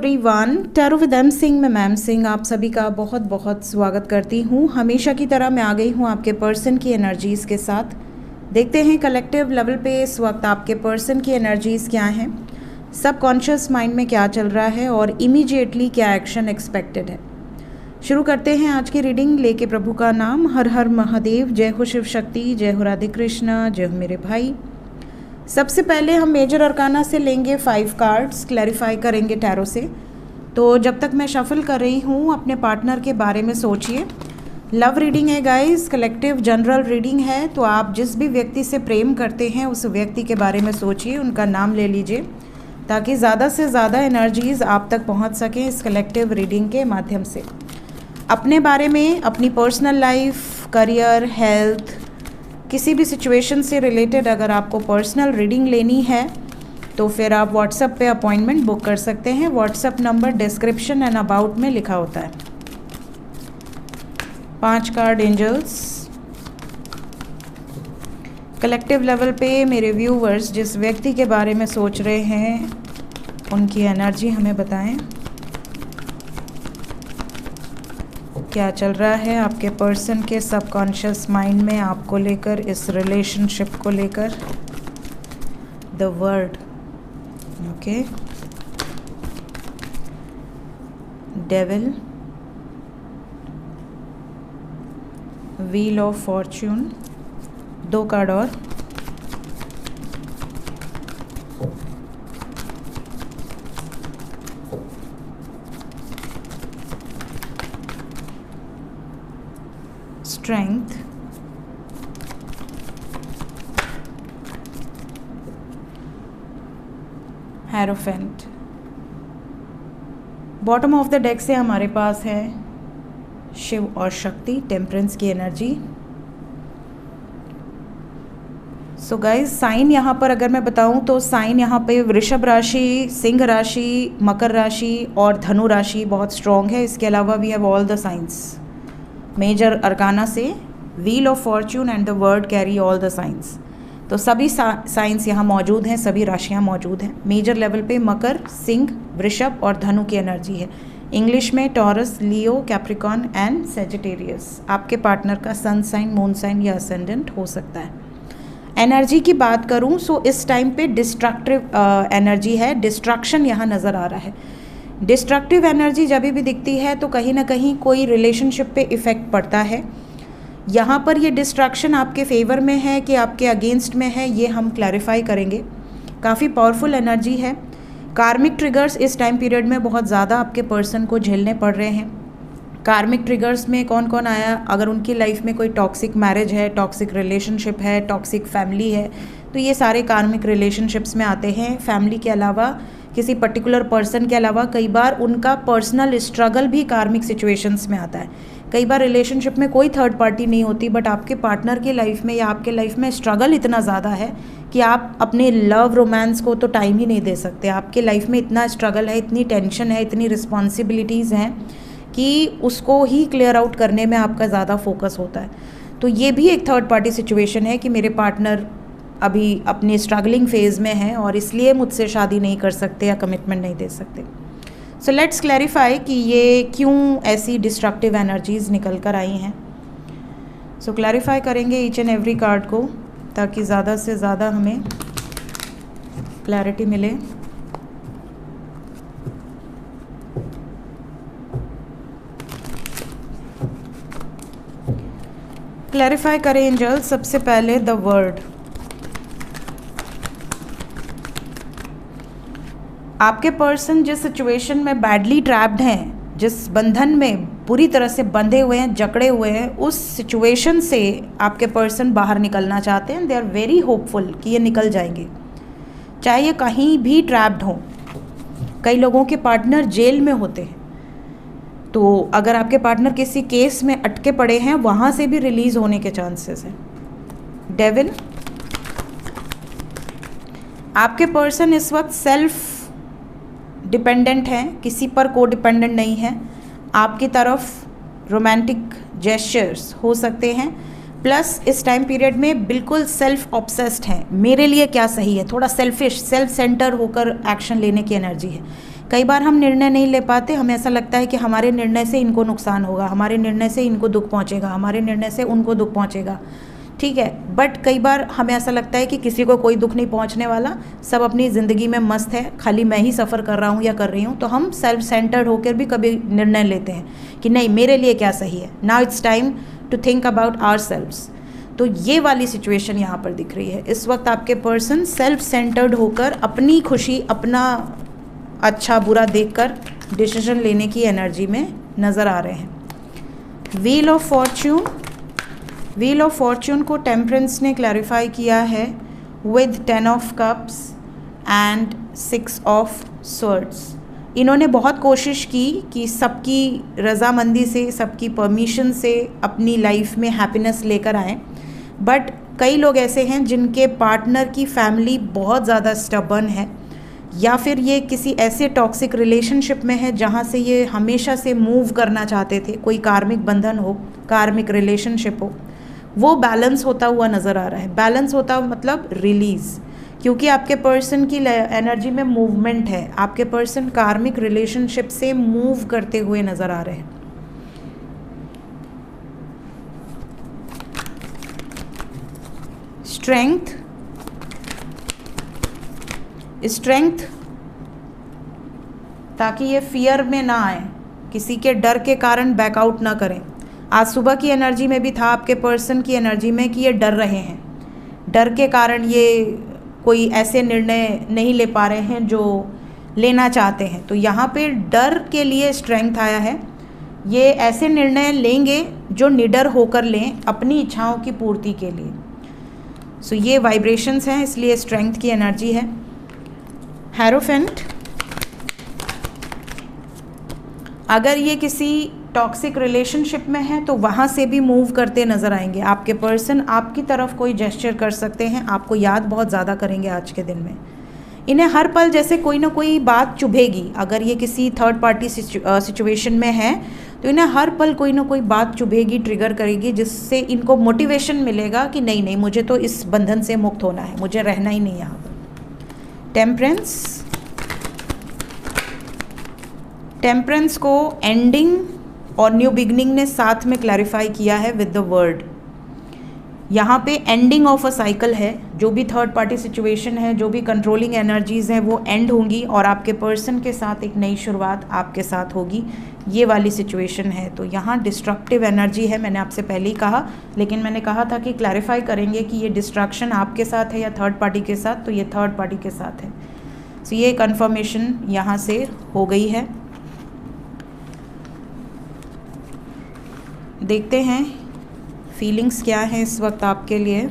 Everyone, tarot with M Singh में ma'am Singh आप सभी का बहुत बहुत स्वागत करती हूँ। हमेशा की तरह मैं आ गई हूँ आपके पर्सन की एनर्जीज़ के साथ। देखते हैं कलेक्टिव लेवल पे इस वक्त आपके पर्सन की एनर्जीज़ क्या हैं, सबकॉन्शियस माइंड में क्या चल रहा है और इमीडिएटली क्या एक्शन एक्सपेक्टेड है। शुरू करते हैं आज की रीडिंग लेके प्रभु का नाम। हर हर महादेव, जय हो शिव शक्ति, जय हो राधे कृष्ण, जय हो मेरे भाई। सबसे पहले हम मेजर अरकाना से लेंगे 5 कार्ड्स, क्लैरिफाई करेंगे टैरो से। तो जब तक मैं शफल कर रही हूँ अपने पार्टनर के बारे में सोचिए। लव रीडिंग है गाइस, कलेक्टिव जनरल रीडिंग है, तो आप जिस भी व्यक्ति से प्रेम करते हैं उस व्यक्ति के बारे में सोचिए, उनका नाम ले लीजिए ताकि ज़्यादा से ज़्यादा एनर्जीज़ आप तक पहुँच सकें इस कलेक्टिव रीडिंग के माध्यम से। अपने बारे में, अपनी पर्सनल लाइफ, करियर, हेल्थ, किसी भी सिचुएशन से रिलेटेड अगर आपको पर्सनल रीडिंग लेनी है तो फिर आप व्हाट्सएप पे अपॉइंटमेंट बुक कर सकते हैं। WhatsApp number description and about में लिखा होता है। 5 कार्ड एंजल्स। कलेक्टिव लेवल पे मेरे व्यूवर्स जिस व्यक्ति के बारे में सोच रहे हैं उनकी एनर्जी हमें बताएं, क्या चल रहा है आपके पर्सन के सबकॉन्शियस माइंड में आपको लेकर, इस रिलेशनशिप को लेकर। The world, okay, devil, wheel of fortune, 2 card और, strength, hierophant. Bottom of the deck से हमारे पास है शिव और शक्ति, टेम्परेंस की एनर्जी। सो गाइज, साइन यहाँ पर अगर मैं बताऊँ तो साइन यहाँ पे वृषभ राशि, सिंह राशि, मकर राशि और धनु राशि बहुत स्ट्रॉन्ग है। इसके अलावा we have all the signs. Major arcana से wheel of fortune and the world carry all the signs, तो सभी साइंस यहाँ मौजूद हैं, सभी राशियाँ मौजूद हैं। मेजर लेवल पे मकर, सिंह, वृषभ और धनु की एनर्जी है। इंग्लिश में taurus, Leo, Capricorn and Sagittarius आपके पार्टनर का सन साइन, मून साइन या असेंडेंट हो सकता है। एनर्जी की बात करूँ सो इस टाइम पे डिस्ट्रक्टिव एनर्जी है, डिस्ट्रक्शन यहाँ नज़र आ रहा है। डिस्ट्रक्टिव एनर्जी जब भी दिखती है तो कहीं ना कहीं कोई रिलेशनशिप पे इफ़ेक्ट पड़ता है। यहाँ पर ये डिस्ट्रैक्शन आपके फेवर में है कि आपके अगेंस्ट में है, ये हम क्लैरिफाई करेंगे। काफ़ी पावरफुल एनर्जी है। कार्मिक ट्रिगर्स इस टाइम पीरियड में बहुत ज़्यादा आपके पर्सन को झेलने पड़ रहे हैं। कार्मिक ट्रिगर्स में कौन कौन आया? अगर उनकी लाइफ में कोई टॉक्सिक मैरिज है, टॉक्सिक रिलेशनशिप है, टॉक्सिक फैमिली है, तो ये सारे कार्मिक रिलेशनशिप्स में आते हैं। फैमिली के अलावा, किसी पर्टिकुलर पर्सन के अलावा कई बार उनका पर्सनल स्ट्रगल भी कार्मिक सिचुएशंस में आता है। कई बार रिलेशनशिप में कोई थर्ड पार्टी नहीं होती, बट आपके पार्टनर की लाइफ में या आपके लाइफ में स्ट्रगल इतना ज़्यादा है कि आप अपने लव रोमांस को तो टाइम ही नहीं दे सकते। आपके लाइफ में इतना स्ट्रगल है, इतनी टेंशन है, इतनी रिस्पॉन्सिबिलिटीज़ हैं कि उसको ही क्लियर आउट करने में आपका ज़्यादा फोकस होता है। तो ये भी एक थर्ड पार्टी सिचुएशन है कि मेरे पार्टनर अभी अपने स्ट्रगलिंग फेज़ में हैं और इसलिए मुझसे शादी नहीं कर सकते या कमिटमेंट नहीं दे सकते। सो लेट्स क्लैरिफाई कि ये क्यों ऐसी डिस्ट्रक्टिव एनर्जीज़ निकल कर आई हैं। सो क्लैरिफाई करेंगे ईच एंड एवरी कार्ड को ताकि ज़्यादा से ज़्यादा हमें क्लैरिटी मिले। क्लैरिफाई करें एंजल। सबसे पहले द वर्ड। आपके पर्सन जिस सिचुएशन में बैडली ट्रैप्ड हैं, जिस बंधन में पूरी तरह से बंधे हुए हैं, जकड़े हुए हैं, उस सिचुएशन से आपके पर्सन बाहर निकलना चाहते हैं। दे आर वेरी होपफुल कि ये निकल जाएंगे, चाहे ये कहीं भी ट्रैप्ड हों। कई लोगों के पार्टनर जेल में होते हैं, तो अगर आपके पार्टनर किसी केस में अटके पड़े हैं, वहाँ से भी रिलीज़ होने के चांसेस हैं। डेविल। आपके पर्सन इस वक्त सेल्फ डिपेंडेंट हैं, किसी पर को डिपेंडेंट नहीं है। आपकी तरफ रोमांटिक जेस्चर्स हो सकते हैं, प्लस इस टाइम पीरियड में बिल्कुल सेल्फ ऑब्सेस्ड हैं। मेरे लिए क्या सही है, थोड़ा सेल्फिश, सेल्फ सेंटर होकर एक्शन लेने की एनर्जी है। कई बार हम निर्णय नहीं ले पाते, हमें ऐसा लगता है कि हमारे निर्णय से इनको नुकसान होगा, हमारे निर्णय से इनको दुख पहुंचेगा, हमारे निर्णय से उनको दुख पहुंचेगा, ठीक है। बट कई बार हमें ऐसा लगता है कि किसी को कोई दुख नहीं पहुंचने वाला, सब अपनी ज़िंदगी में मस्त है, खाली मैं ही सफ़र कर रहा हूँ या कर रही हूँ। तो हम सेल्फ सेंटर्ड होकर भी कभी निर्णय लेते हैं कि नहीं, मेरे लिए क्या सही है। Now it's time to think about ourselves. तो ये वाली सिचुएशन यहाँ पर दिख रही है। इस वक्त आपके पर्सन सेल्फ सेंटर्ड होकर अपनी खुशी, अपना अच्छा बुरा देखकर डिसीजन लेने की एनर्जी में नज़र आ रहे हैं। Wheel of Fortune, wheel of Fortune को टेम्परेंस ने क्लैरिफाई किया है with 10 of cups and 6 of swords. इन्होंने बहुत कोशिश की कि सबकी रज़ामंदी से, सबकी परमिशन से अपनी लाइफ में हैप्पीनेस लेकर आएँ, बट कई लोग ऐसे हैं जिनके पार्टनर की फैमिली बहुत ज़्यादा स्टबर्न है, या फिर ये किसी ऐसे टॉक्सिक रिलेशनशिप में है जहाँ से ये हमेशा से मूव करना चाहते थे। कोई कार्मिक बंधन हो, कार्मिक रिलेशनशिप हो, वो बैलेंस होता हुआ नज़र आ रहा है। बैलेंस होता मतलब रिलीज़, क्योंकि आपके पर्सन की एनर्जी में मूवमेंट है। आपके पर्सन कार्मिक रिलेशनशिप से मूव करते हुए नज़र आ रहे हैं। स्ट्रेंथ, स्ट्रेंथ ताकि ये फियर में ना आए, किसी के डर के कारण बैकआउट ना करें। आज सुबह की एनर्जी में भी था आपके पर्सन की एनर्जी में कि ये डर रहे हैं, डर के कारण ये कोई ऐसे निर्णय नहीं ले पा रहे हैं जो लेना चाहते हैं। तो यहाँ पे डर के लिए स्ट्रेंथ आया है। ये ऐसे निर्णय लेंगे जो निडर होकर लें अपनी इच्छाओं की पूर्ति के लिए। सो ये वाइब्रेशंस हैं, इसलिए स्ट्रेंथ की एनर्जी है। हेरोफेंट, अगर ये किसी टॉक्सिक रिलेशनशिप में है तो वहाँ से भी मूव करते नज़र आएंगे। आपके पर्सन आपकी तरफ कोई जेस्चर कर सकते हैं, आपको याद बहुत ज़्यादा करेंगे आज के दिन में। इन्हें हर पल जैसे कोई ना कोई बात चुभेगी। अगर ये किसी थर्ड पार्टी सिचुएशन में है तो इन्हें हर पल कोई ना कोई बात चुभेगी, ट्रिगर करेगी, जिससे इनको मोटिवेशन मिलेगा कि नहीं नहीं, मुझे तो इस बंधन से मुक्त होना है, मुझे रहना ही नहीं यहाँ पर। टेम्परेंस, टेम्परेंस को एंडिंग और न्यू बिगनिंग ने साथ में क्लैरिफाई किया है विद द वर्ड। यहाँ पे एंडिंग ऑफ अ साइकिल है। जो भी थर्ड पार्टी सिचुएशन है, जो भी कंट्रोलिंग एनर्जीज़ हैं, वो एंड होंगी और आपके पर्सन के साथ एक नई शुरुआत आपके साथ होगी। ये वाली सिचुएशन है। तो यहाँ डिस्ट्रक्टिव एनर्जी है, मैंने आपसे पहले ही कहा, लेकिन मैंने कहा था कि क्लैरिफाई करेंगे कि ये डिस्ट्रक्शन आपके साथ है या थर्ड पार्टी के साथ। तो ये थर्ड पार्टी के साथ है। सो ये कन्फर्मेशन यहाँ से हो गई है। देखते हैं फीलिंग्स क्या हैं इस वक्त आपके लिए।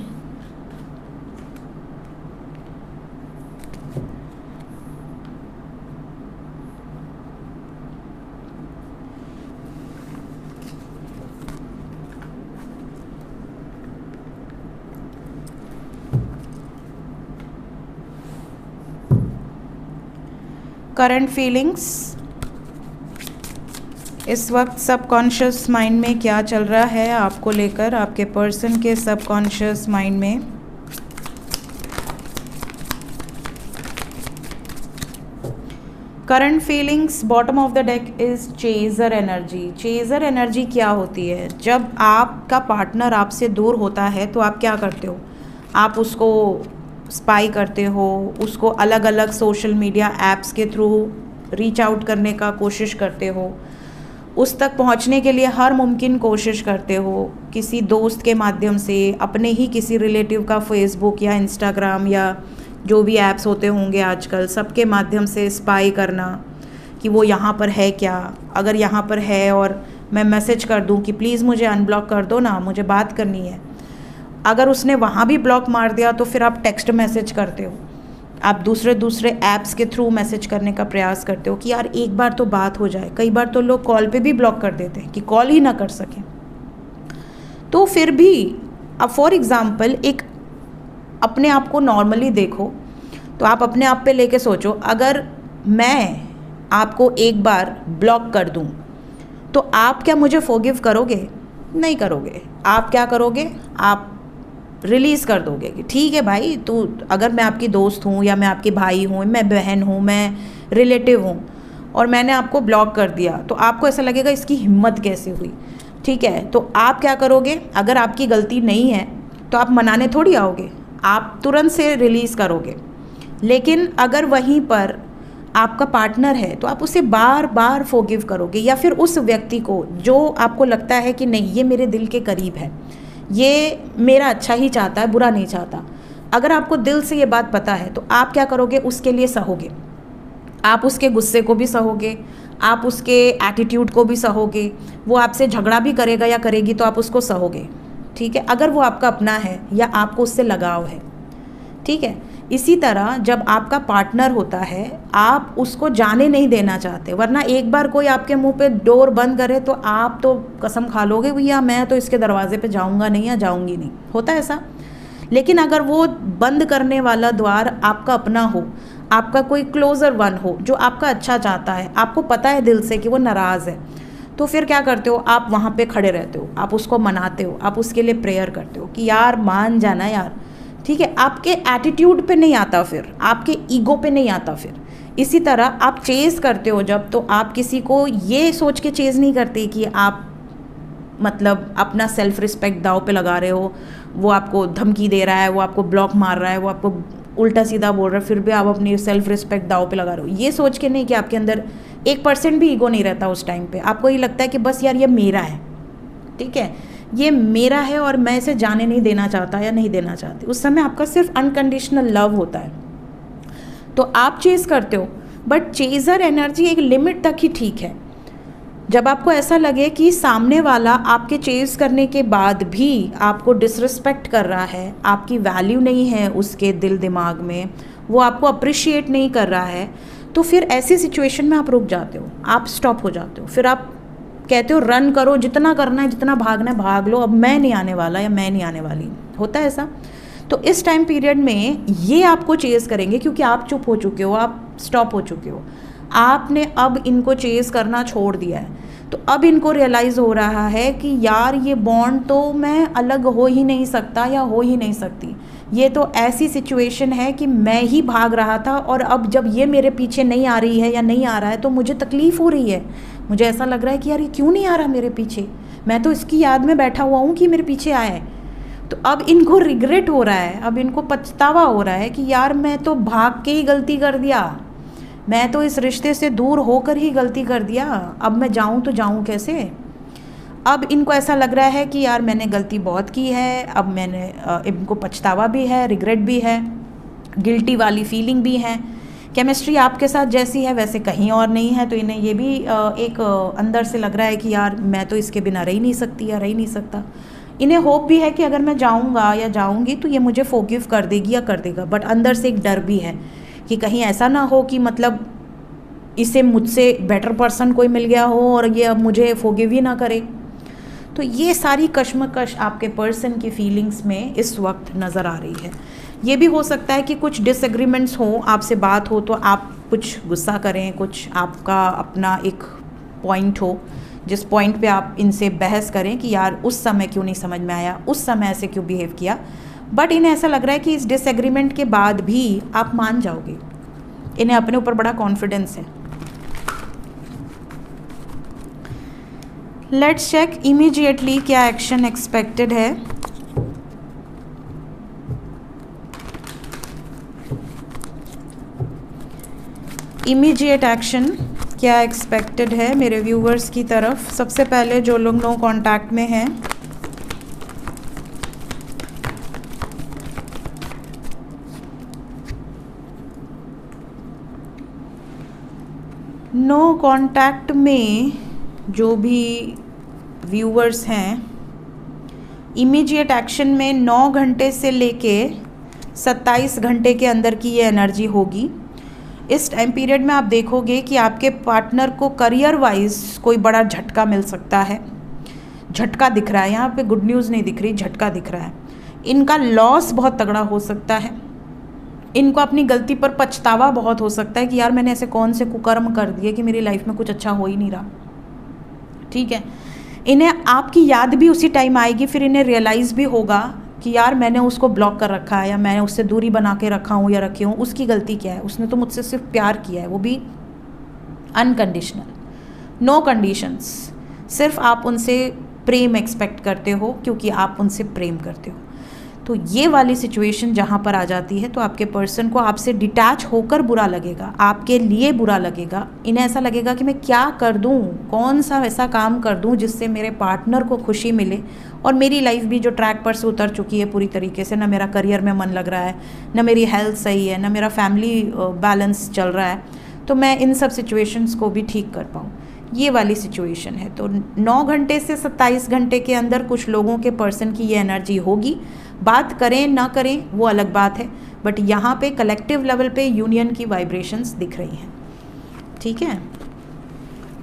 करंट फीलिंग्स, इस वक्त सबकॉन्शियस माइंड में क्या चल रहा है आपको लेकर, आपके पर्सन के सबकॉन्शियस माइंड में। Current feelings, bottom of the deck is chaser energy. Chaser energy क्या होती है? जब आपका पार्टनर आपसे दूर होता है तो आप क्या करते हो? आप उसको स्पाई करते हो, उसको अलग अलग सोशल मीडिया ऐप्स के थ्रू रीच आउट करने का कोशिश करते हो, उस तक पहुंचने के लिए हर मुमकिन कोशिश करते हो, किसी दोस्त के माध्यम से, अपने ही किसी रिलेटिव का फेसबुक या इंस्टाग्राम या जो भी ऐप्स होते होंगे आजकल, सबके माध्यम से स्पाई करना कि वो यहाँ पर है क्या। अगर यहाँ पर है और मैं मैसेज कर दूँ कि प्लीज़ मुझे अनब्लॉक कर दो ना, मुझे बात करनी है, अगर उसने वहाँ भी ब्लॉक मार दिया तो फिर आप टेक्स्ट मैसेज करते हो, आप दूसरे ऐप्स के थ्रू मैसेज करने का प्रयास करते हो कि यार एक बार तो बात हो जाए। कई बार तो लोग कॉल पे भी ब्लॉक कर देते हैं कि कॉल ही ना कर सकें। तो फिर भी अब फॉर एग्ज़ाम्पल एक अपने आप को नॉर्मली देखो, तो आप अपने आप पे लेके सोचो, अगर मैं आपको एक बार ब्लॉक कर दूं तो आप क्या मुझे फॉरगिव करोगे? नहीं करोगे। आप क्या करोगे? आप रिलीज़ कर दोगे कि ठीक है भाई, तो अगर मैं आपकी दोस्त हूँ या मैं आपकी भाई हूँ, मैं बहन हूँ, मैं रिलेटिव हूँ, और मैंने आपको ब्लॉक कर दिया, तो आपको ऐसा लगेगा इसकी हिम्मत कैसे हुई। ठीक है, तो आप क्या करोगे, अगर आपकी गलती नहीं है तो आप मनाने थोड़ी आओगे, आप तुरंत से रिलीज़ करोगे। लेकिन अगर वहीं पर आपका पार्टनर है तो आप उसे बार बार फॉरगिव करोगे, या फिर उस व्यक्ति को जो आपको लगता है कि नहीं ये मेरे दिल के करीब है, ये मेरा अच्छा ही चाहता है, बुरा नहीं चाहता, अगर आपको दिल से ये बात पता है तो आप क्या करोगे, उसके लिए सहोगे। आप उसके गुस्से को भी सहोगे, आप उसके एटीट्यूड को भी सहोगे, वो आपसे झगड़ा भी करेगा या करेगी तो आप उसको सहोगे। ठीक है, अगर वो आपका अपना है या आपको उससे लगाव है। ठीक है, इसी तरह जब आपका पार्टनर होता है आप उसको जाने नहीं देना चाहते, वरना एक बार कोई आपके मुंह पे डोर बंद करे तो आप तो कसम खा लोगे भैया मैं तो इसके दरवाजे पे जाऊंगा नहीं या जाऊंगी नहीं, होता है ऐसा। लेकिन अगर वो बंद करने वाला द्वार आपका अपना हो, आपका कोई क्लोज़र वन हो जो आपका अच्छा चाहता है, आपको पता है दिल से कि वो नाराज़ है, तो फिर क्या करते हो, आप वहाँ पे खड़े रहते हो, आप उसको मनाते हो, आप उसके लिए प्रेयर करते हो कि यार मान जाना यार। ठीक है, आपके एटीट्यूड पे नहीं आता, फिर आपके ईगो पे नहीं आता। फिर इसी तरह आप चेज़ करते हो जब, तो आप किसी को ये सोच के चेज़ नहीं करते कि आप मतलब अपना सेल्फ रिस्पेक्ट दाव पे लगा रहे हो, वो आपको धमकी दे रहा है, वो आपको ब्लॉक मार रहा है, वो आपको उल्टा सीधा बोल रहा है, फिर भी आप अपनी सेल्फ रिस्पेक्ट दाव पे लगा रहे हो, ये सोच के नहीं कि आपके अंदर 1% भी ईगो नहीं रहता उस टाइम पे। आपको ये लगता है कि बस यार ये मेरा है, ठीक है, ये मेरा है और मैं इसे जाने नहीं देना चाहता या नहीं देना चाहती। उस समय आपका सिर्फ अनकंडीशनल लव होता है, तो आप चेज़ करते हो। बट चेज़र एनर्जी एक लिमिट तक ही ठीक है। जब आपको ऐसा लगे कि सामने वाला आपके चेज़ करने के बाद भी आपको डिसरिस्पेक्ट कर रहा है, आपकी वैल्यू नहीं है उसके दिल दिमाग में, वो आपको अप्रिशिएट नहीं कर रहा है, तो फिर ऐसी सिचुएशन में आप रुक जाते हो, आप स्टॉप हो जाते हो। फिर आप कहते हो रन करो, जितना करना है, जितना भागना है भाग लो, अब मैं नहीं आने वाला या मैं नहीं आने वाली। होता है ऐसा। तो इस टाइम पीरियड में ये आपको चेज़ करेंगे क्योंकि आप चुप हो चुके हो, आप स्टॉप हो चुके हो, आपने अब इनको चेज़ करना छोड़ दिया है। तो अब इनको रियलाइज़ हो रहा है कि यार ये बॉन्ड तो मैं अलग हो ही नहीं सकता या हो ही नहीं सकती, ये तो ऐसी सिचुएशन है कि मैं ही भाग रहा था और अब जब ये मेरे पीछे नहीं आ रही है या नहीं आ रहा है तो मुझे तकलीफ़ हो रही है, मुझे ऐसा लग रहा है कि यार ये क्यों नहीं आ रहा मेरे पीछे, मैं तो इसकी याद में बैठा हुआ हूँ कि मेरे पीछे आया है। तो अब इनको रिग्रेट हो रहा है, अब इनको पछतावा हो रहा है कि यार मैं तो भाग के ही गलती कर दिया, मैं तो इस रिश्ते से दूर होकर ही गलती कर दिया, अब मैं जाऊँ तो जाऊँ कैसे। अब इनको ऐसा लग रहा है कि यार मैंने गलती बहुत की है, अब मैंने इनको पछतावा भी है, रिग्रेट भी है, गिल्टी वाली फीलिंग भी है। केमिस्ट्री आपके साथ जैसी है वैसे कहीं और नहीं है, तो इन्हें ये भी एक अंदर से लग रहा है कि यार मैं तो इसके बिना रह ही नहीं सकती या रह ही नहीं सकता। इन्हें होप भी है कि अगर मैं जाऊंगा या जाऊंगी तो ये मुझे फॉरगिव कर देगी या कर देगा, बट अंदर से एक डर भी है कि कहीं ऐसा ना हो कि मतलब इसे मुझसे बेटर पर्सन कोई मिल गया हो और ये अब मुझे फॉरगिव ही ना करे। तो ये सारी कश्मकश आपके पर्सन की फीलिंग्स में इस वक्त नज़र आ रही है। ये भी हो सकता है कि कुछ डिसएग्रीमेंट्स हो, आपसे बात हो तो आप कुछ गुस्सा करें, कुछ आपका अपना एक पॉइंट हो जिस पॉइंट पे आप इनसे बहस करें कि यार उस समय क्यों नहीं समझ में आया, उस समय ऐसे क्यों बिहेव किया। बट इन्हें ऐसा लग रहा है कि इस डिसएग्रीमेंट के बाद भी आप मान जाओगे, इन्हें अपने ऊपर बड़ा कॉन्फिडेंस है। लेट्स चेक इमीडिएटली क्या एक्शन एक्सपेक्टेड है। इमीडिएट एक्शन क्या एक्सपेक्टेड है मेरे व्यूवर्स की तरफ। सबसे पहले जो लोग नो कांटेक्ट में हैं, नो कांटेक्ट में जो भी व्यूवर्स हैं, इमीडिएट एक्शन में 9 घंटे से लेके 27 घंटे के अंदर की ये एनर्जी होगी। इस टाइम पीरियड में आप देखोगे कि आपके पार्टनर को करियर वाइज कोई बड़ा झटका मिल सकता है। झटका दिख रहा है यहाँ पे, गुड न्यूज़ नहीं दिख रही, झटका दिख रहा है। इनका लॉस बहुत तगड़ा हो सकता है, इनको अपनी गलती पर पछतावा बहुत हो सकता है कि यार मैंने ऐसे कौन से कुकर्म कर दिए कि मेरी लाइफ में कुछ अच्छा हो ही नहीं रहा। ठीक है, इन्हें आपकी याद भी उसी टाइम आएगी, फिर इन्हें रियलाइज़ भी होगा कि यार मैंने उसको ब्लॉक कर रखा है या मैंने उससे दूरी बना के रखा हूँ या रखी हूँ, उसकी गलती क्या है, उसने तो मुझसे सिर्फ प्यार किया है, वो भी अनकंडीशनल, नो कंडीशंस। सिर्फ आप उनसे प्रेम एक्सपेक्ट करते हो क्योंकि आप उनसे प्रेम करते हो। तो ये वाली सिचुएशन जहाँ पर आ जाती है तो आपके पर्सन को आपसे डिटैच होकर बुरा लगेगा, आपके लिए बुरा लगेगा। इन्हें ऐसा लगेगा कि मैं क्या कर दूँ, कौन सा ऐसा काम कर दूँ जिससे मेरे पार्टनर को खुशी मिले और मेरी लाइफ भी जो ट्रैक पर से उतर चुकी है पूरी तरीके से, ना मेरा करियर में मन लग रहा है, ना मेरी हेल्थ सही है, ना मेरा फैमिली बैलेंस चल रहा है, तो मैं इन सब सिचुएशंस को भी ठीक कर पाऊँ। ये वाली सिचुएशन है। तो 9 घंटे से 27 घंटे के अंदर कुछ लोगों के पर्सन की ये एनर्जी होगी। बात करें ना करें वो अलग बात है, बट यहाँ पे कलेक्टिव लेवल पे यूनियन की वाइब्रेशंस दिख रही हैं। ठीक है,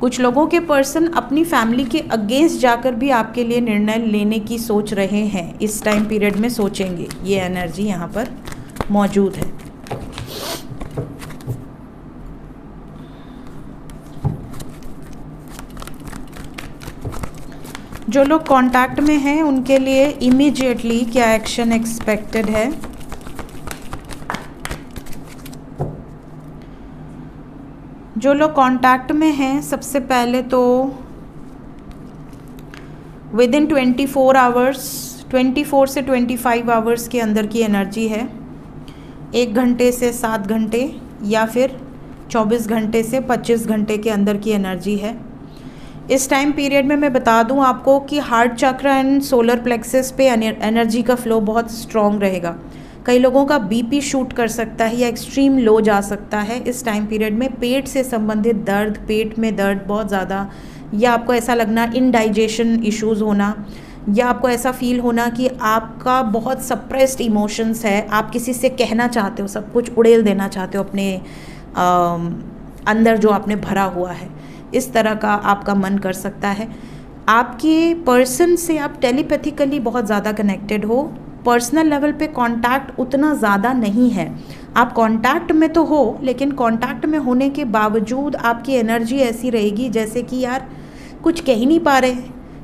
कुछ लोगों के पर्सन अपनी फैमिली के अगेंस्ट जाकर भी आपके लिए निर्णय लेने की सोच रहे हैं, इस टाइम पीरियड में सोचेंगे। ये एनर्जी यहाँ पर मौजूद है। जो लोग कांटेक्ट में हैं उनके लिए इमीडिएटली क्या एक्शन एक्सपेक्टेड है? जो लोग कांटेक्ट में हैं सबसे पहले तो विद इन 24 आवर्स, 24 से 25 आवर्स के अंदर की एनर्जी है। 1 घंटे से 7 घंटे या फिर 24 घंटे से 25 घंटे के अंदर की एनर्जी है। इस टाइम पीरियड में मैं बता दूं आपको कि हार्ट चक्र एंड सोलर प्लेक्सस पे एनर्जी का फ्लो बहुत स्ट्रॉन्ग रहेगा। कई लोगों का बीपी शूट कर सकता है या एक्सट्रीम लो जा सकता है इस टाइम पीरियड में। पेट से संबंधित दर्द, पेट में दर्द बहुत ज़्यादा, या आपको ऐसा लगना इनडाइजेशन इश्यूज़ होना, या आपको ऐसा फील होना कि आपका बहुत सप्रेस्ड इमोशंस है, आप किसी से कहना चाहते हो, सब कुछ उड़ेल देना चाहते हो अपने अंदर जो आपने भरा हुआ है, इस तरह का आपका मन कर सकता है। आपके पर्सन से आप टेलीपैथिकली बहुत ज़्यादा कनेक्टेड हो, पर्सनल लेवल पे कांटेक्ट उतना ज़्यादा नहीं है। आप कांटेक्ट में तो हो, लेकिन कांटेक्ट में होने के बावजूद आपकी एनर्जी ऐसी रहेगी जैसे कि यार कुछ कह ही नहीं पा रहे,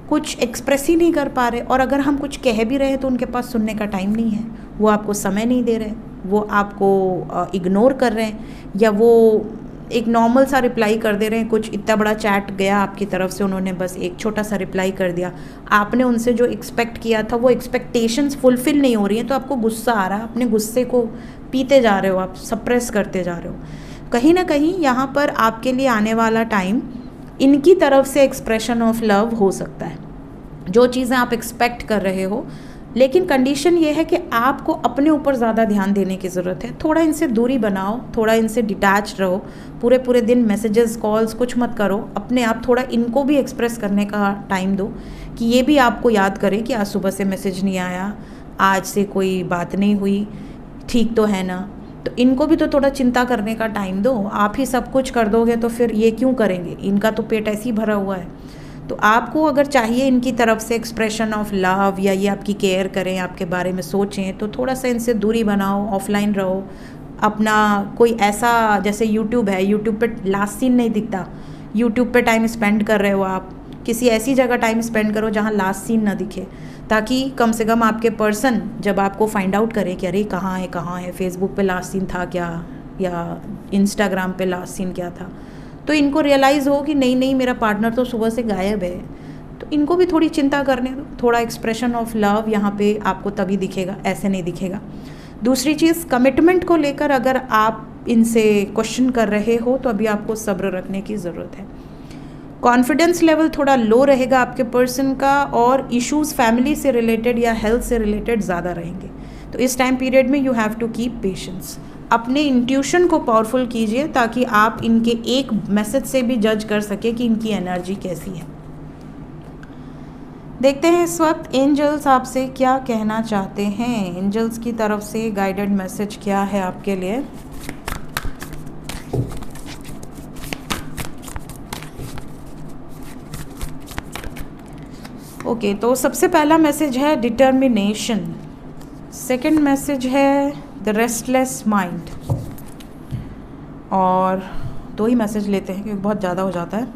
कुछ एक्सप्रेस ही नहीं कर पा रहे, और अगर हम कुछ कह भी रहे हैं तो उनके पास सुनने का टाइम नहीं है, वो आपको समय नहीं दे रहे, वो आपको इग्नोर कर रहे हैं, या वो एक नॉर्मल सा रिप्लाई कर दे रहे हैं। कुछ इतना बड़ा चैट गया आपकी तरफ से, उन्होंने बस एक छोटा सा रिप्लाई कर दिया, आपने उनसे जो एक्सपेक्ट किया था वो एक्सपेक्टेशंस फुलफिल नहीं हो रही हैं, तो आपको गुस्सा आ रहा है, अपने गुस्से को पीते जा रहे हो, आप सप्रेस करते जा रहे हो। कहीं ना कहीं यहाँ पर आपके लिए आने वाला टाइम इनकी तरफ से एक्सप्रेशन ऑफ लव हो सकता है, जो चीज़ें आप एक्सपेक्ट कर रहे हो, लेकिन कंडीशन ये है कि आपको अपने ऊपर ज़्यादा ध्यान देने की ज़रूरत है। थोड़ा इनसे दूरी बनाओ, थोड़ा इनसे डिटैच रहो, पूरे पूरे दिन मैसेजेस कॉल्स कुछ मत करो, अपने आप थोड़ा इनको भी एक्सप्रेस करने का टाइम दो, कि ये भी आपको याद करें कि आज सुबह से मैसेज नहीं आया, आज से कोई बात नहीं हुई, ठीक तो है ना। तो इनको भी तो थोड़ा चिंता करने का टाइम दो। आप ही सब कुछ कर दोगे तो फिर ये क्यों करेंगे, इनका तो पेट ऐसे ही भरा हुआ है। तो आपको अगर चाहिए इनकी तरफ से एक्सप्रेशन ऑफ लव, या ये आपकी केयर करें, आपके बारे में सोचें, तो थोड़ा सा इनसे दूरी बनाओ, ऑफलाइन रहो। अपना कोई ऐसा, जैसे यूट्यूब है, यूट्यूब पे लास्ट सीन नहीं दिखता, यूट्यूब पे टाइम स्पेंड कर रहे हो आप, किसी ऐसी जगह टाइम स्पेंड करो जहाँ लास्ट सीन ना दिखे, ताकि कम से कम आपके पर्सन जब आपको फाइंड आउट करे कि अरे कहाँ है, फेसबुक पे लास्ट सीन था क्या, या इंस्टाग्राम पे लास्ट सीन क्या था, तो इनको रियलाइज़ हो कि नहीं मेरा पार्टनर तो सुबह से गायब है। तो इनको भी थोड़ी चिंता करने दो, थोड़ा एक्सप्रेशन ऑफ लव यहाँ पे आपको तभी दिखेगा, ऐसे नहीं दिखेगा। दूसरी चीज़, कमिटमेंट को लेकर अगर आप इनसे क्वेश्चन कर रहे हो तो अभी आपको सब्र रखने की ज़रूरत है। कॉन्फिडेंस लेवल थोड़ा लो रहेगा आपके पर्सन का, और इश्यूज़ फैमिली से रिलेटेड या हेल्थ से रिलेटेड ज़्यादा रहेंगे। तो इस टाइम पीरियड में you have to keep patience. अपने इंट्यूशन को पावरफुल कीजिए ताकि आप इनके एक मैसेज से भी जज कर सके कि इनकी एनर्जी कैसी है। देखते हैं इस वक्त एंजल्स आपसे क्या कहना चाहते हैं। एंजल्स की तरफ से गाइडेड मैसेज क्या है आपके लिए। ओके, तो सबसे पहला मैसेज है डिटर्मिनेशन, सेकंड मैसेज है द रेस्टलेस माइंड, और 2 ही मैसेज लेते हैं क्योंकि बहुत ज़्यादा हो जाता है।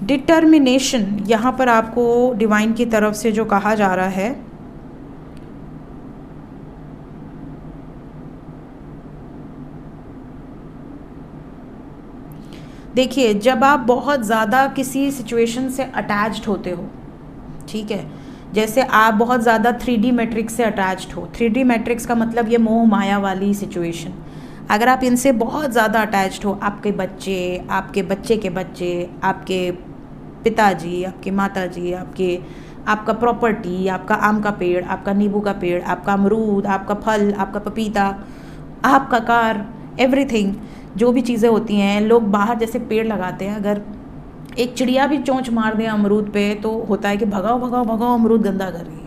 डिटर्मिनेशन, यहाँ पर आपको डिवाइन की तरफ से जो कहा जा रहा है, देखिए, जब आप बहुत ज़्यादा किसी सिचुएशन से अटैच्ड होते हो, ठीक है, जैसे आप बहुत ज़्यादा 3D मैट्रिक्स से अटैच्ड हो। 3D मैट्रिक्स का मतलब ये मोह माया वाली सिचुएशन। अगर आप इनसे बहुत ज़्यादा अटैच्ड हो, आपके बच्चे, आपके बच्चे के बच्चे, आपके पिताजी, आपके माताजी, आपका प्रॉपर्टी, आपका आम का पेड़, आपका नींबू का पेड़, आपका अमरूद, आपका फल, आपका पपीता, आपका कार, एवरीथिंग, जो भी चीज़ें होती हैं, लोग बाहर जैसे पेड़ लगाते हैं, अगर एक चिड़िया भी चोंच मार दे अमरूद पे तो होता है कि भगाओ भगाओ भगाओ, अमरूद गंदा कर रही है।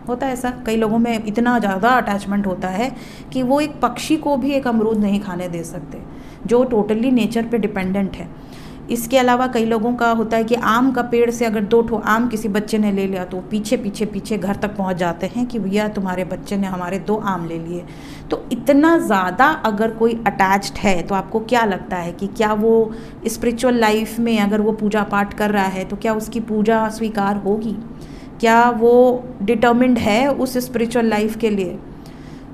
होता है ऐसा, कई लोगों में इतना ज़्यादा अटैचमेंट होता है कि वो एक पक्षी को भी एक अमरूद नहीं खाने दे सकते, जो टोटली नेचर पे डिपेंडेंट है। इसके अलावा कई लोगों का होता है कि आम का पेड़ से अगर 2 ठो आम किसी बच्चे ने ले लिया तो पीछे पीछे पीछे घर तक पहुंच जाते हैं कि भैया तुम्हारे बच्चे ने हमारे 2 आम ले लिए। तो इतना ज़्यादा अगर कोई अटैच्ड है तो आपको क्या लगता है कि क्या वो स्पिरिचुअल लाइफ में अगर वो पूजा पाठ कर रहा है तो क्या उसकी पूजा स्वीकार होगी? क्या वो डिटर्मिन्ड है उस स्पिरिचुअल लाइफ के लिए?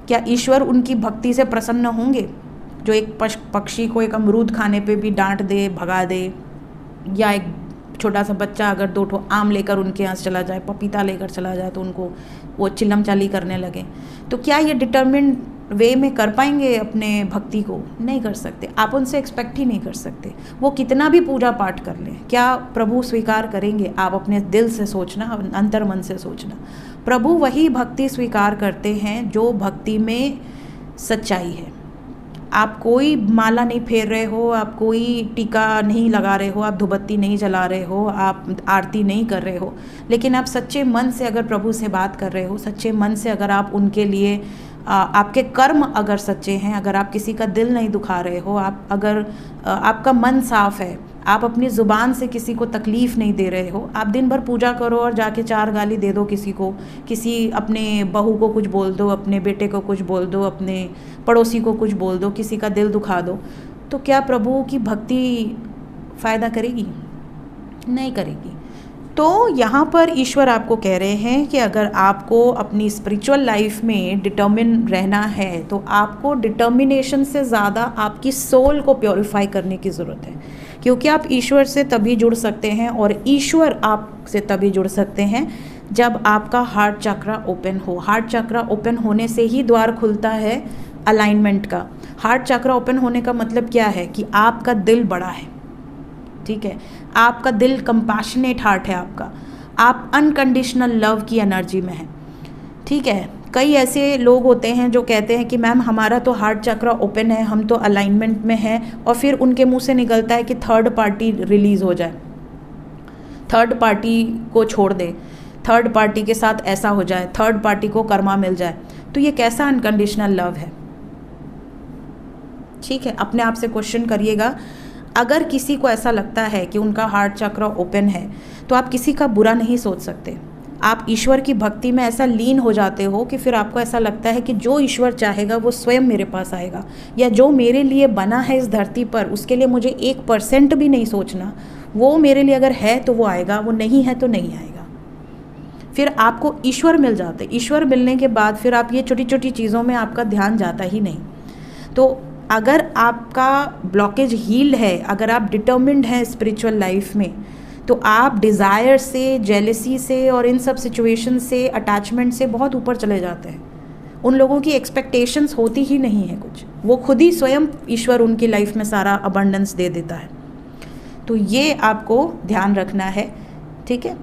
क्या ईश्वर उनकी भक्ति से प्रसन्न होंगे? जो एक पक्षी को एक अमरूद खाने पे भी डांट दे, भगा दे, या एक छोटा सा बच्चा अगर 2 ठो आम लेकर उनके यहाँ चला जाए, पपीता लेकर चला जाए तो उनको वो चिल्लम चाली करने लगे, तो क्या ये डिटर्मिन्ड वे में कर पाएंगे अपने भक्ति को? नहीं कर सकते। आप उनसे एक्सपेक्ट ही नहीं कर सकते। वो कितना भी पूजा पाठ कर लें, क्या प्रभु स्वीकार करेंगे? आप अपने दिल से सोचना, अंतर मन से सोचना। प्रभु वही भक्ति स्वीकार करते हैं जो भक्ति में सच्चाई है। आप कोई माला नहीं फेर रहे हो, आप कोई टीका नहीं लगा रहे हो, आप धूपबत्ती नहीं जला रहे हो, आप आरती नहीं कर रहे हो, लेकिन आप सच्चे मन से अगर प्रभु से बात कर रहे हो, सच्चे मन से अगर आप उनके लिए आपके कर्म अगर सच्चे हैं, अगर आप किसी का दिल नहीं दुखा रहे हो, आप अगर आपका मन साफ है, आप अपनी ज़ुबान से किसी को तकलीफ़ नहीं दे रहे हो, आप दिन भर पूजा करो और जाके 4 गाली दे दो किसी को, किसी अपने बहू को कुछ बोल दो, अपने बेटे को कुछ बोल दो, अपने पड़ोसी को कुछ बोल दो, किसी का दिल दुखा दो, तो क्या प्रभु की भक्ति फ़ायदा करेगी? नहीं करेगी। तो यहाँ पर ईश्वर आपको कह रहे हैं कि अगर आपको अपनी स्पिरिचुअल लाइफ में डिटर्मिन रहना है तो आपको डिटर्मिनेशन से ज़्यादा आपकी सोल को प्योरीफाई करने की ज़रूरत है, क्योंकि आप ईश्वर से तभी जुड़ सकते हैं और ईश्वर आपसे तभी जुड़ सकते हैं जब आपका हार्ट चक्रा ओपन हो। हार्ट चक्रा ओपन होने से ही द्वार खुलता है अलाइनमेंट का। हार्ट चक्रा ओपन होने का मतलब क्या है कि आपका दिल बड़ा है, ठीक है, आपका दिल कंपैशनेट हार्ट है आपका, आप अनकंडीशनल लव की एनर्जी में हैं, ठीक है। कई ऐसे लोग होते हैं जो कहते हैं कि मैम हमारा तो हार्ट चक्रा ओपन है, हम तो अलाइनमेंट में हैं, और फिर उनके मुंह से निकलता है कि थर्ड पार्टी रिलीज़ हो जाए, थर्ड पार्टी को छोड़ दे, थर्ड पार्टी के साथ ऐसा हो जाए, थर्ड पार्टी को कर्मा मिल जाए। तो ये कैसा अनकंडीशनल लव है? ठीक है, अपने आप से क्वेश्चन करिएगा। अगर किसी को ऐसा लगता है कि उनका हार्ट चक्र ओपन है तो आप किसी का बुरा नहीं सोच सकते। आप ईश्वर की भक्ति में ऐसा लीन हो जाते हो कि फिर आपको ऐसा लगता है कि जो ईश्वर चाहेगा वो स्वयं मेरे पास आएगा, या जो मेरे लिए बना है इस धरती पर उसके लिए मुझे 1% भी नहीं सोचना, वो मेरे लिए अगर है तो वो आएगा, वो नहीं है तो नहीं आएगा। फिर आपको ईश्वर मिल जाते। ईश्वर मिलने के बाद फिर आप ये छोटी छोटी चीज़ों में आपका ध्यान जाता ही नहीं। तो अगर आपका ब्लॉकेज हील्ड है, अगर आप डिटर्मिन्ड हैं स्पिरिचुअल लाइफ में, तो आप डिज़ायर से, जेलसी से और इन सब सिचुएशन से, अटैचमेंट से बहुत ऊपर चले जाते हैं। उन लोगों की एक्सपेक्टेशंस होती ही नहीं है कुछ, वो खुद ही स्वयं ईश्वर उनकी लाइफ में सारा अबंडेंस दे देता है। तो ये आपको ध्यान रखना है, ठीक है।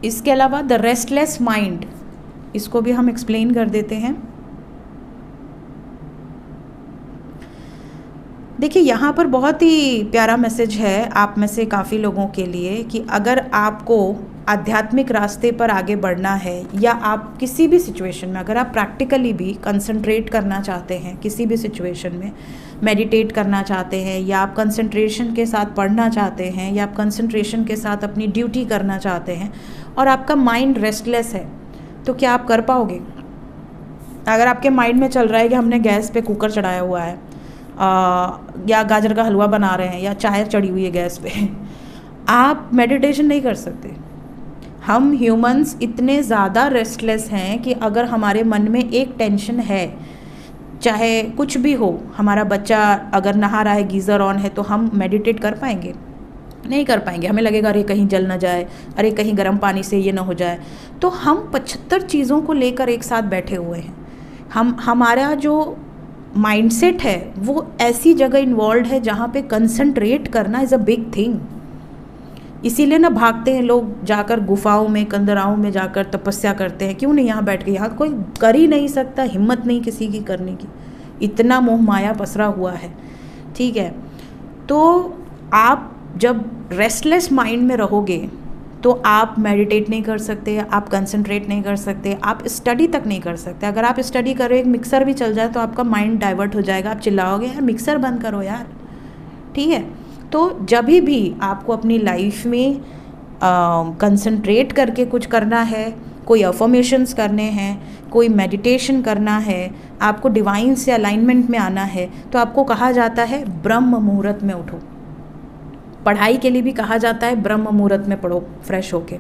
इसके अलावा द रेस्टलेस माइंड, इसको भी हम एक्सप्लेन कर देते हैं। देखिए, यहाँ पर बहुत ही प्यारा मैसेज है आप में से काफ़ी लोगों के लिए कि अगर आपको आध्यात्मिक रास्ते पर आगे बढ़ना है, या आप किसी भी सिचुएशन में अगर आप प्रैक्टिकली भी कंसंट्रेट करना चाहते हैं, किसी भी सिचुएशन में मेडिटेट करना चाहते हैं, या आप कंसंट्रेशन के साथ पढ़ना चाहते हैं, या आप कंसंट्रेशन के साथ अपनी ड्यूटी करना चाहते हैं, और आपका माइंड रेस्टलेस है, तो क्या आप कर पाओगे? अगर आपके माइंड में चल रहा है कि हमने गैस पे कुकर चढ़ाया हुआ है, या गाजर का हलवा बना रहे हैं, या चाय चढ़ी हुई है गैस पे, आप मेडिटेशन नहीं कर सकते। हम ह्यूमंस इतने ज़्यादा रेस्टलेस हैं कि अगर हमारे मन में एक टेंशन है, चाहे कुछ भी हो, हमारा बच्चा अगर नहा रहा है, गीज़र ऑन है, तो हम मेडिटेट कर पाएंगे? नहीं कर पाएंगे। हमें लगेगा अरे कहीं जल ना जाए, अरे कहीं गर्म पानी से ये ना हो जाए। तो हम 75 चीज़ों को लेकर एक साथ बैठे हुए हैं। हमारा जो माइंडसेट है वो ऐसी जगह इन्वॉल्व है जहाँ पे कंसंट्रेट करना इज़ अ बिग थिंग। इसीलिए ना भागते हैं लोग, जाकर गुफाओं में, कंदराओं में जाकर तपस्या करते हैं। क्यों नहीं यहाँ बैठ के? यहाँ कोई कर ही नहीं सकता, हिम्मत नहीं किसी की करने की, इतना मोह माया पसरा हुआ है। ठीक है, तो आप जब रेस्टलेस माइंड में रहोगे तो आप मेडिटेट नहीं कर सकते, आप कंसंट्रेट नहीं कर सकते, आप स्टडी तक नहीं कर सकते। अगर आप स्टडी करो, एक मिक्सर भी चल जाए तो आपका माइंड डाइवर्ट हो जाएगा, आप चिल्लाओगे यार मिक्सर बंद करो यार। ठीक है, तो जब भी आपको अपनी लाइफ में कंसंट्रेट करके कुछ करना है, कोई अफर्मेशंस करने हैं, कोई मेडिटेशन करना है, आपको डिवाइन से अलाइनमेंट में आना है, तो आपको कहा जाता है ब्रह्म मुहूर्त में उठो। पढ़ाई के लिए भी कहा जाता है ब्रह्म मुहूर्त में पढ़ो, फ्रेश होके।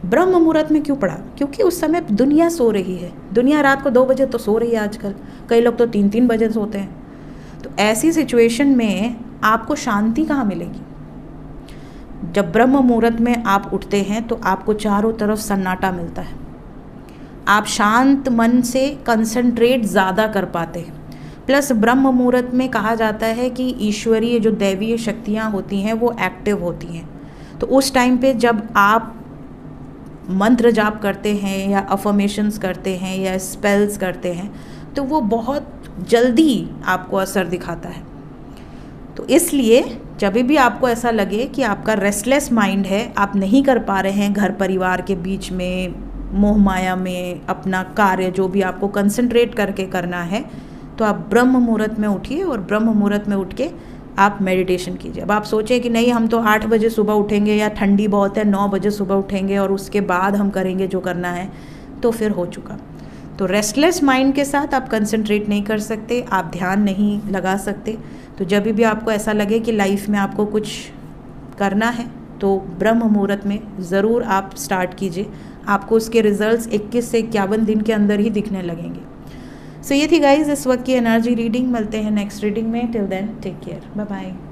ब्रह्म मुहूर्त में क्यों पढ़ा? क्योंकि उस समय दुनिया सो रही है। दुनिया रात को 2 बजे तो सो रही है आजकल, कई लोग तो 3-3 बजे सोते हैं। तो ऐसी सिचुएशन में आपको शांति कहाँ मिलेगी? जब ब्रह्म मुहूर्त में आप उठते हैं तो आपको चारों तरफ सन्नाटा मिलता है, आप शांत मन से कंसंट्रेट ज़्यादा कर पाते हैं। प्लस ब्रह्म मुहूर्त में कहा जाता है कि ईश्वरीय जो दैवीय शक्तियाँ होती हैं वो एक्टिव होती हैं। तो उस टाइम पे जब आप मंत्र जाप करते हैं या अफर्मेशंस करते हैं या स्पेल्स करते हैं तो वो बहुत जल्दी आपको असर दिखाता है। तो इसलिए जब भी आपको ऐसा लगे कि आपका रेस्टलेस माइंड है, आप नहीं कर पा रहे हैं घर परिवार के बीच में, मोह माया में अपना कार्य जो भी आपको कंसंट्रेट करके करना है, तो आप ब्रह्म मुहूर्त में उठिए और ब्रह्म मुहूर्त में उठ के आप मेडिटेशन कीजिए। अब आप सोचें कि नहीं हम तो 8 बजे सुबह उठेंगे या ठंडी बहुत है 9 बजे सुबह उठेंगे और उसके बाद हम करेंगे जो करना है, तो फिर हो चुका। तो रेस्टलेस माइंड के साथ आप कंसंट्रेट नहीं कर सकते, आप ध्यान नहीं लगा सकते। तो जब भी आपको ऐसा लगे कि लाइफ में आपको कुछ करना है तो ब्रह्म मुहूर्त में ज़रूर आप स्टार्ट कीजिए, आपको उसके रिजल्ट्स 21 से 51 दिन के अंदर ही दिखने लगेंगे। सो ये थी गाइज इस वक्त की एनर्जी रीडिंग। मिलते हैं नेक्स्ट रीडिंग में। Till then take care, bye bye.